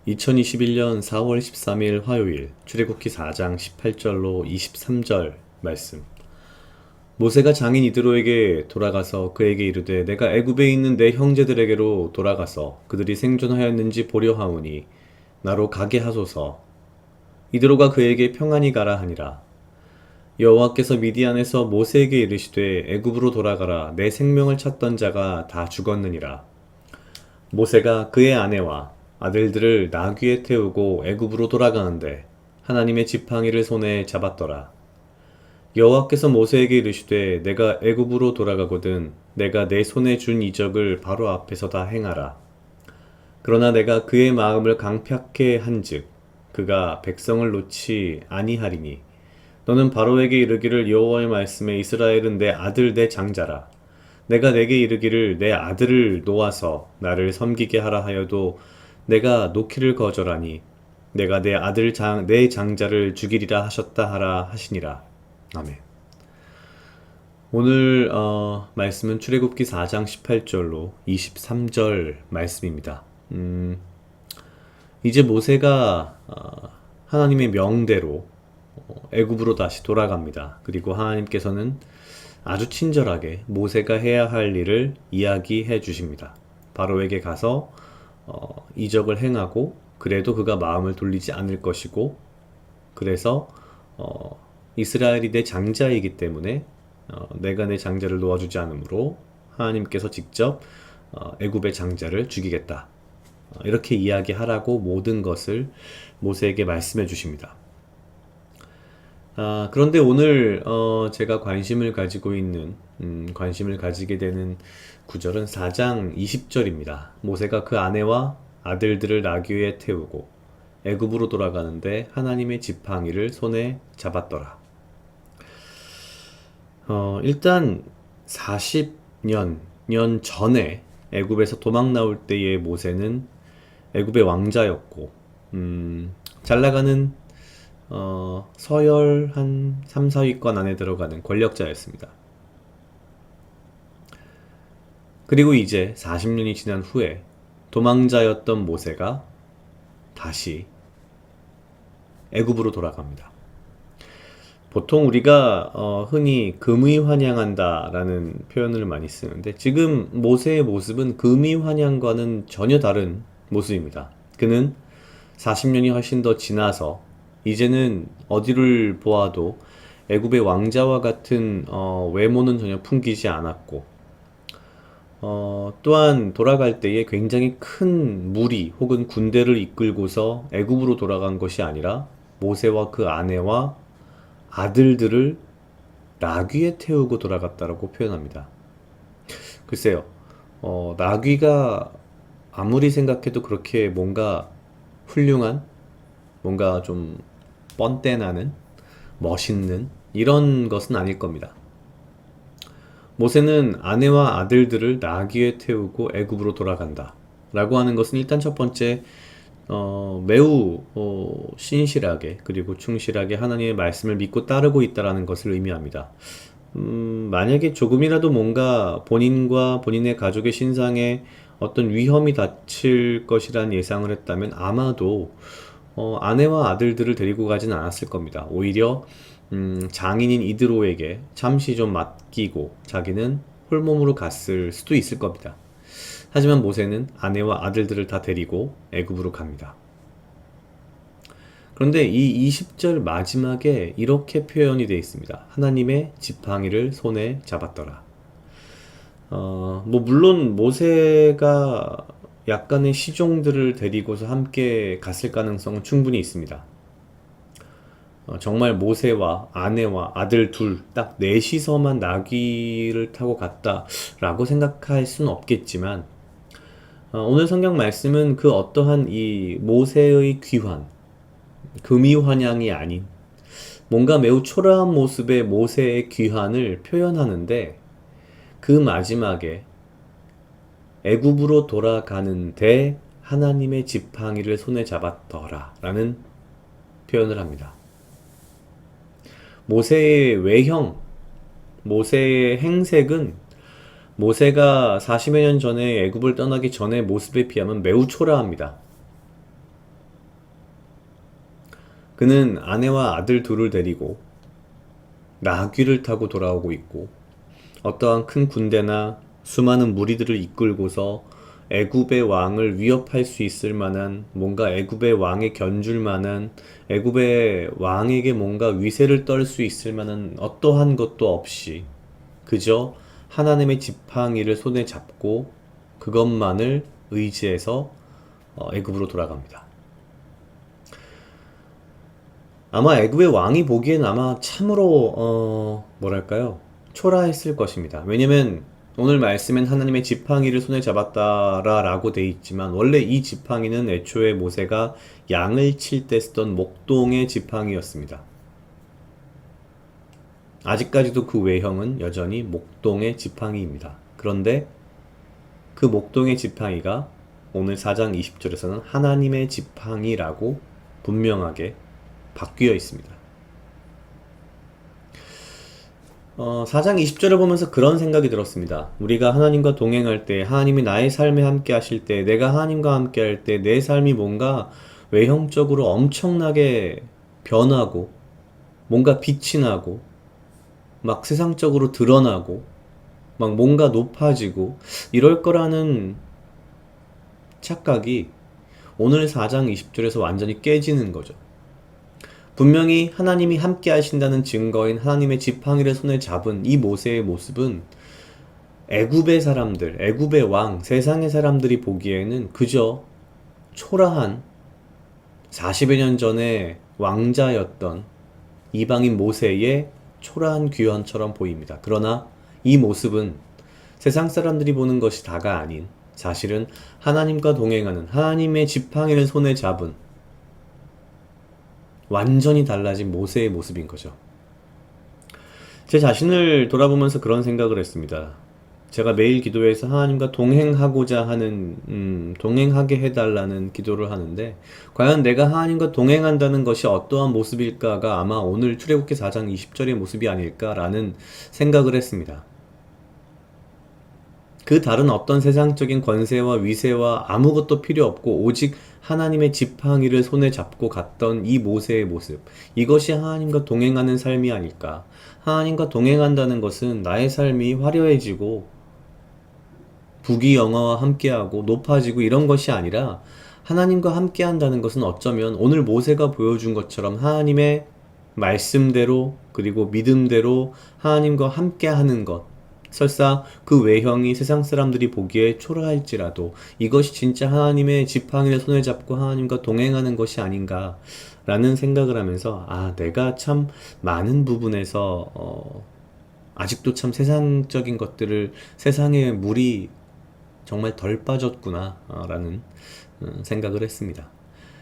2021년 4월 13일 화요일 출애굽기 4장 18절로 23절 말씀. 모세가 장인 이드로에게 돌아가서 그에게 이르되 내가 애굽에 있는 내 형제들에게로 돌아가서 그들이 생존하였는지 보려 하오니 나로 가게 하소서. 이드로가 그에게 평안히 가라 하니라. 여호와께서 미디안에서 모세에게 이르시되 애굽으로 돌아가라 내 생명을 찾던 자가 다 죽었느니라. 모세가 그의 아내와 아들들을 나귀에 태우고 애굽으로 돌아가는데 하나님의 지팡이를 손에 잡았더라. 여호와께서 모세에게 이르시되 내가 애굽으로 돌아가거든 내가 내 손에 준 이적을 바로 앞에서 다 행하라. 그러나 내가 그의 마음을 강팍해 한즉 그가 백성을 놓지 아니하리니 너는 바로에게 이르기를 여호와의 말씀에 이스라엘은 내 아들 내 장자라. 내가 내게 이르기를 내 아들을 놓아서 나를 섬기게 하라 하여도 내가 놓기를 거절하니 내가 내 아들 내 장자를 죽이리라 하셨다 하라 하시니라. 아멘. 오늘 말씀은 출애굽기 4장 18절로 23절 말씀입니다. 이제 모세가 하나님의 명대로 애굽으로 다시 돌아갑니다. 그리고 하나님께서는 아주 친절하게 모세가 해야 할 일을 이야기해 주십니다. 바로에게 가서 이적을 행하고 그래도 그가 마음을 돌리지 않을 것이고 그래서 이스라엘이 내 장자이기 때문에 내가 내 장자를 놓아주지 않으므로 하나님께서 직접 애굽의 장자를 죽이겠다. 이렇게 이야기하라고 모든 것을 모세에게 말씀해 주십니다. 그런데 오늘 제가 관심을 가지고 있는 관심을 가지게 되는 구절은 4장 20절입니다. 모세가 그 아내와 아들들을 나귀에 태우고 애굽으로 돌아가는데 하나님의 지팡이를 손에 잡았더라. 일단 40년 전에 애굽에서 도망 나올 때의 모세는 애굽의 왕자였고 잘 나가는 서열 한 3, 4위권 안에 들어가는 권력자였습니다. 그리고 이제 40년이 지난 후에 도망자였던 모세가 다시 애굽으로 돌아갑니다. 보통 우리가 흔히 금의환영한다 라는 표현을 많이 쓰는데 지금 모세의 모습은 금의환영과는 전혀 다른 모습입니다. 그는 40년이 훨씬 더 지나서 이제는 어디를 보아도 애굽의 왕자와 같은 외모는 전혀 풍기지 않았고 또한 돌아갈 때에 굉장히 큰 무리 혹은 군대를 이끌고서 애굽으로 돌아간 것이 아니라 모세와 그 아내와 아들들을 나귀에 태우고 돌아갔다라고 표현합니다. 글쎄요, 나귀가 아무리 생각해도 그렇게 뭔가 훌륭한, 뭔가 좀 뻔때나는, 멋있는 이런 것은 아닐 겁니다. 모세는 아내와 아들들을 나귀에 태우고 애굽으로 돌아간다 라고 하는 것은 일단 첫 번째 매우 신실하게 그리고 충실하게 하나님의 말씀을 믿고 따르고 있다라는 것을 의미합니다. 만약에 조금이라도 뭔가 본인과 본인의 가족의 신상에 어떤 위험이 닥칠 것이란 예상을 했다면 아마도 아내와 아들들을 데리고 가진 않았을 겁니다. 오히려 장인인 이드로에게 잠시 좀 맡기고 자기는 홀몸으로 갔을 수도 있을 겁니다. 하지만 모세는 아내와 아들들을 다 데리고 애굽으로 갑니다. 그런데 이 20절 마지막에 이렇게 표현이 되어 있습니다. 하나님의 지팡이를 손에 잡았더라. 물론 모세가 약간의 시종들을 데리고서 함께 갔을 가능성은 충분히 있습니다. 정말 모세와 아내와 아들 둘, 딱 넷이서만 나귀를 타고 갔다라고 생각할 수는 없겠지만 오늘 성경 말씀은 그 어떠한 이 모세의 귀환, 금이환영이 아닌 뭔가 매우 초라한 모습의 모세의 귀환을 표현하는데 그 마지막에 애굽으로 돌아가는데 하나님의 지팡이를 손에 잡았더라 라는 표현을 합니다. 모세의 외형, 모세의 행색은 모세가 40여 년 전에 애굽을 떠나기 전의 모습에 비하면 매우 초라합니다. 그는 아내와 아들 둘을 데리고 나귀를 타고 돌아오고 있고 어떠한 큰 군대나 수많은 무리들을 이끌고서 애굽의 왕을 위협할 수 있을 만한 뭔가 애굽의 왕에 견줄 만한 애굽의 왕에게 뭔가 위세를 떨 수 있을 만한 어떠한 것도 없이 그저 하나님의 지팡이를 손에 잡고 그것만을 의지해서 애굽으로 돌아갑니다. 아마 애굽의 왕이 보기엔 아마 참으로 뭐랄까요? 초라했을 것입니다. 왜냐면 오늘 말씀엔 하나님의 지팡이를 손에 잡았다라고 돼 있지만 원래 이 지팡이는 애초에 모세가 양을 칠 때 쓰던 목동의 지팡이였습니다. 아직까지도 그 외형은 여전히 목동의 지팡이입니다. 그런데 그 목동의 지팡이가 오늘 4장 20절에서는 하나님의 지팡이라고 분명하게 바뀌어 있습니다. 4장 20절을 보면서 그런 생각이 들었습니다. 우리가 하나님과 동행할 때, 하나님이 나의 삶에 함께 하실 때, 내가 하나님과 함께 할 때, 내 삶이 뭔가 외형적으로 엄청나게 변하고, 뭔가 빛이 나고, 막 세상적으로 드러나고, 막 뭔가 높아지고, 이럴 거라는 착각이 오늘 4장 20절에서 완전히 깨지는 거죠. 분명히 하나님이 함께 하신다는 증거인 하나님의 지팡이를 손에 잡은 이 모세의 모습은 애굽의 사람들, 애굽의 왕, 세상의 사람들이 보기에는 그저 초라한 40여 년 전에 왕자였던 이방인 모세의 초라한 귀환처럼 보입니다. 그러나 이 모습은 세상 사람들이 보는 것이 다가 아닌 사실은 하나님과 동행하는 하나님의 지팡이를 손에 잡은 완전히 달라진 모세의 모습인 거죠. 제 자신을 돌아보면서 그런 생각을 했습니다. 제가 매일 기도해서 하나님과 동행하고자 하는, 동행하게 해달라는 기도를 하는데, 과연 내가 하나님과 동행한다는 것이 어떠한 모습일까가 아마 오늘 출애굽기 4장 20절의 모습이 아닐까라는 생각을 했습니다. 그 다른 어떤 세상적인 권세와 위세와 아무것도 필요 없고 오직 하나님의 지팡이를 손에 잡고 갔던 이 모세의 모습. 이것이 하나님과 동행하는 삶이 아닐까. 하나님과 동행한다는 것은 나의 삶이 화려해지고 부귀영화와 함께하고 높아지고 이런 것이 아니라 하나님과 함께한다는 것은 어쩌면 오늘 모세가 보여준 것처럼 하나님의 말씀대로 그리고 믿음대로 하나님과 함께하는 것. 설사 그 외형이 세상 사람들이 보기에 초라할지라도 이것이 진짜 하나님의 지팡이를 손에 잡고 하나님과 동행하는 것이 아닌가 라는 생각을 하면서 내가 참 많은 부분에서 아직도 참 세상적인 것들을 세상의 물이 정말 덜 빠졌구나 라는 생각을 했습니다.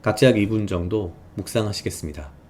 각자 2분 정도 묵상하시겠습니다.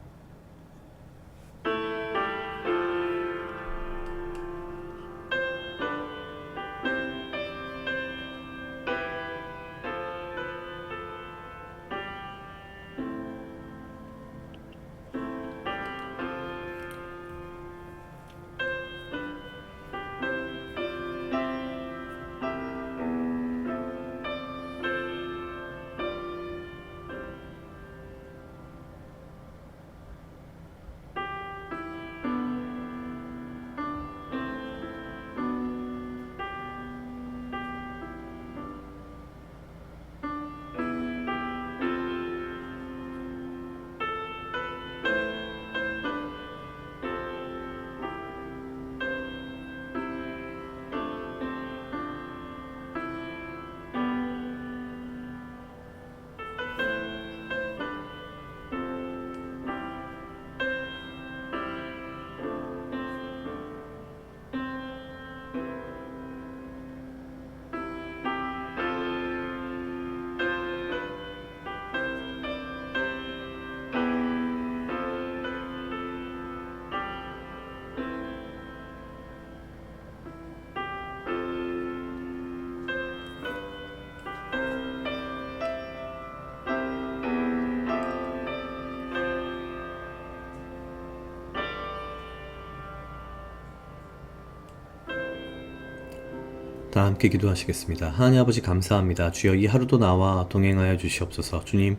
다 함께 기도하시겠습니다. 하나님 아버지 감사합니다. 주여 이 하루도 나와 동행하여 주시옵소서. 주님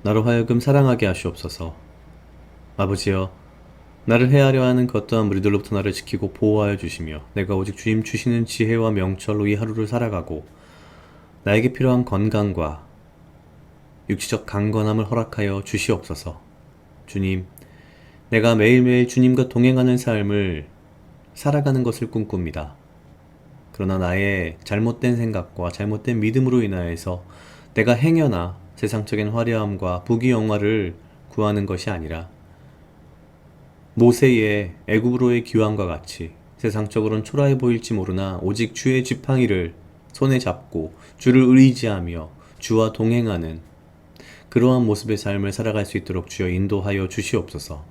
나로 하여금 사랑하게 하시옵소서. 아버지여, 나를 해하려 하는 그 어떠한 무리들로부터 나를 지키고 보호하여 주시며 내가 오직 주님 주시는 지혜와 명철로 이 하루를 살아가고 나에게 필요한 건강과 육체적 강건함을 허락하여 주시옵소서. 주님, 내가 매일매일 주님과 동행하는 삶을 살아가는 것을 꿈꿉니다. 그러나 나의 잘못된 생각과 잘못된 믿음으로 인하여서 내가 행여나 세상적인 화려함과 부귀영화를 구하는 것이 아니라 모세의 애굽으로의 귀환과 같이 세상적으로는 초라해 보일지 모르나 오직 주의 지팡이를 손에 잡고 주를 의지하며 주와 동행하는 그러한 모습의 삶을 살아갈 수 있도록 주여 인도하여 주시옵소서.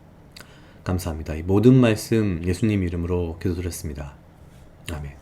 감사합니다. 이 모든 말씀 예수님 이름으로 기도드렸습니다. 아멘.